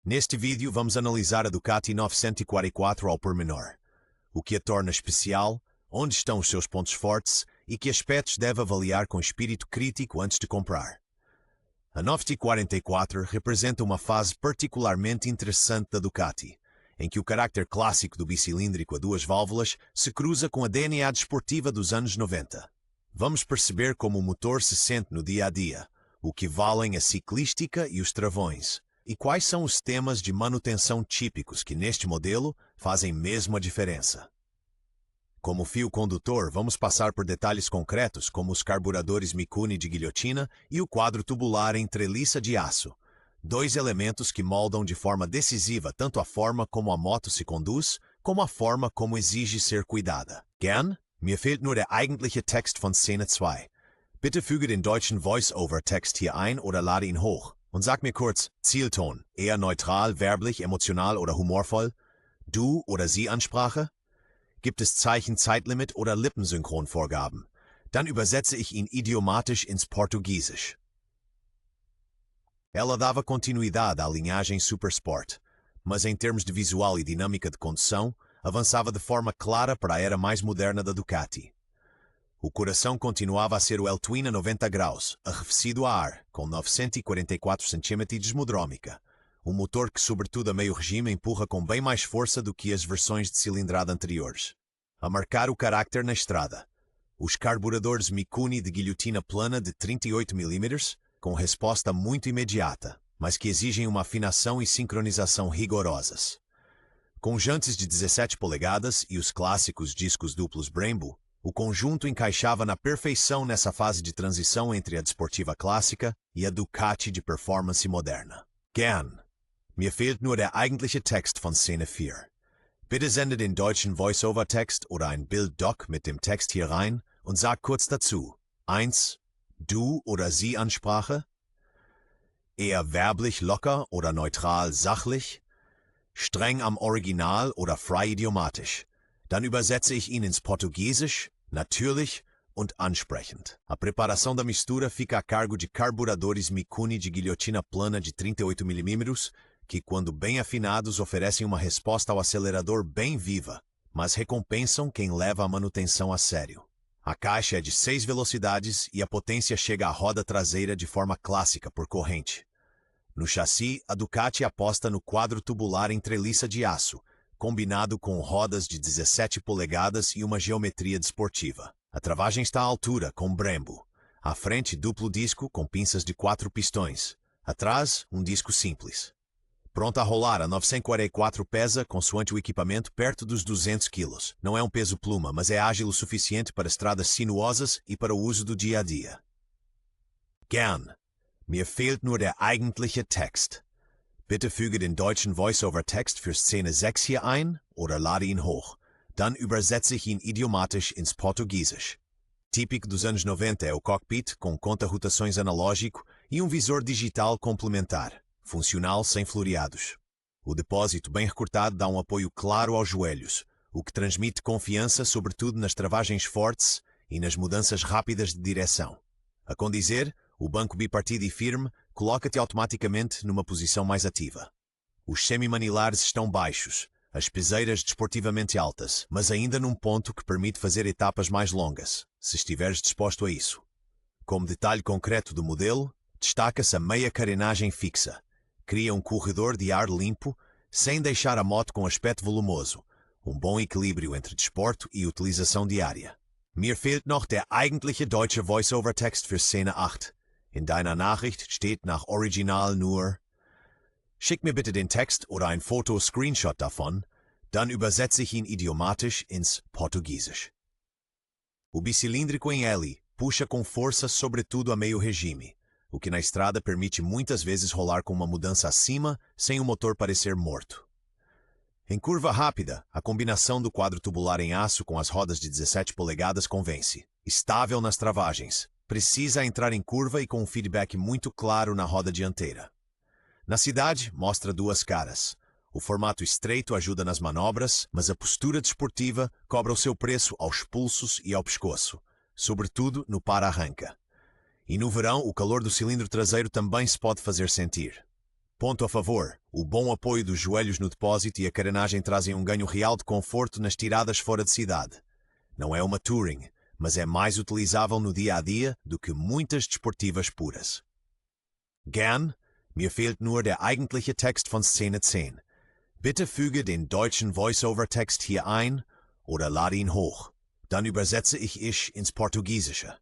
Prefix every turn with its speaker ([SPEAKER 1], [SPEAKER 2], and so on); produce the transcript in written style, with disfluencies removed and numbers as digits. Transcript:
[SPEAKER 1] Neste vídeo vamos analisar a Ducati 944 ao pormenor, o que a torna especial, onde estão os seus pontos fortes e que aspectos deve avaliar com espírito crítico antes de comprar. A 944 representa uma fase particularmente interessante da Ducati, em que o carácter clássico do bicilíndrico a duas válvulas se cruza com a DNA desportiva dos anos 90. Vamos perceber como o motor se sente no dia a dia, o que valem a ciclística e os travões, e quais são os temas de manutenção típicos que neste modelo fazem mesmo a diferença. Como fio condutor, vamos passar por detalhes concretos como os carburadores Mikuni de guilhotina e o quadro tubular em treliça de aço, dois elementos que moldam de forma decisiva tanto a forma como a moto se conduz, como a forma como exige ser cuidada. Gern, mir fehlt nur der eigentliche Text von Szene 2. Bitte füge den deutschen Voice-Over-Text hier ein oder lade ihn hoch. Und sag mir kurz, Zielton, eher neutral, werblich, emotional oder humorvoll? Du- oder Sie-Ansprache? Gibt es Zeichen, Zeitlimit oder Lippensynchronvorgaben? Dann übersetze ich ihn idiomatisch ins Portugiesisch. Ela dava continuidade à linhagem Supersport, mas em termos de visual e dinâmica de condução, avançava de forma clara para a era mais moderna da Ducati. O coração continuava a ser o L-Twin a 90 graus, arrefecido a ar, com 944 cm de desmodrómica. Um motor que, sobretudo a meio regime, empurra com bem mais força do que as versões de cilindrada anteriores. A marcar o carácter na estrada. Os carburadores Mikuni de guilhotina plana de 38 mm, com resposta muito imediata, mas que exigem uma afinação e sincronização rigorosas. Com jantes de 17 polegadas e os clássicos discos duplos Brembo, o conjunto encaixava na perfeição nessa fase de transição entre a desportiva clássica e a Ducati de performance moderna. Gern. Mir fehlt nur der eigentliche Text von Szene 4. Bitte sende den deutschen Voice-Over-Text oder ein Bild-Doc mit dem Text hier rein und sag kurz dazu. 1. Du- oder Sie-Ansprache? Eher werblich locker oder neutral sachlich? Streng am Original oder frei idiomatisch? Dann übersetze ich ihn ins Portugiesisch, natürlich und ansprechend. A preparação da mistura fica a cargo de carburadores Mikuni de guilhotina plana de 38 mm, que, quando bem afinados, oferecem uma resposta ao acelerador bem viva, mas recompensam quem leva a manutenção a sério. A caixa é de 6 velocidades e a potência chega à roda traseira de forma clássica por corrente. No chassi, a Ducati aposta no quadro tubular em treliça de aço, combinado com rodas de 17 polegadas e uma geometria desportiva. A travagem está à altura, com Brembo. À frente, duplo disco com pinças de 4 pistões. Atrás, um disco simples. Pronta a rolar, a 944 pesa, consoante o equipamento, perto dos 200 kg. Não é um peso pluma, mas é ágil o suficiente para estradas sinuosas e para o uso do dia a dia. Gern. Mir fehlt nur der eigentliche Text. Bitte füge den deutschen Voice-Over-Text für Szene 6 hier ein oder lade ihn hoch. Dann übersetze ich ihn idiomatisch ins Portugiesisch. Típico dos anos 90 é o cockpit com conta-rotações analógico e um visor digital complementar, funcional sem floreados. O depósito bem recortado dá um apoio claro aos joelhos, o que transmite confiança sobretudo nas travagens fortes e nas mudanças rápidas de direção. A condizer, o banco bipartido e firme coloca-te automaticamente numa posição mais ativa. Os semimanilares estão baixos, as peseiras desportivamente altas, mas ainda num ponto que permite fazer etapas mais longas, se estiveres disposto a isso. Como detalhe concreto do modelo, destaca-se a meia carenagem fixa. Cria um corredor de ar limpo, sem deixar a moto com aspecto volumoso, um bom equilíbrio entre desporto e utilização diária. Mir fehlt noch der eigentliche deutsche Voice-Over-Text für Szene 8. In deiner Nachricht steht nach Original nur: Schick mir bitte den Text oder ein Foto-Screenshot davon, dann übersetze ich ihn idiomatisch ins Portugiesisch. O bicilíndrico em L puxa com força sobretudo a meio regime, o que na estrada permite muitas vezes rolar com uma mudança acima sem o motor parecer morto. Em curva rápida, a combinação do quadro tubular em aço com as rodas de 17 polegadas convence. Estável nas travagens, precisa entrar em curva e com um feedback muito claro na roda dianteira. Na cidade, mostra duas caras. O formato estreito ajuda nas manobras, mas a postura desportiva cobra o seu preço aos pulsos e ao pescoço, sobretudo no para-arranca. E no verão, o calor do cilindro traseiro também se pode fazer sentir. Ponto a favor, o bom apoio dos joelhos no depósito e a carenagem trazem um ganho real de conforto nas tiradas fora de cidade. Não é uma touring, mas é mais utilizável no dia a dia do que muitas desportivas puras. Gern, mir fehlt nur der eigentliche Text von Szene 10. Bitte füge den deutschen Voice-over-Text hier ein oder lade ihn hoch. Dann übersetze ich ins Portugiesische.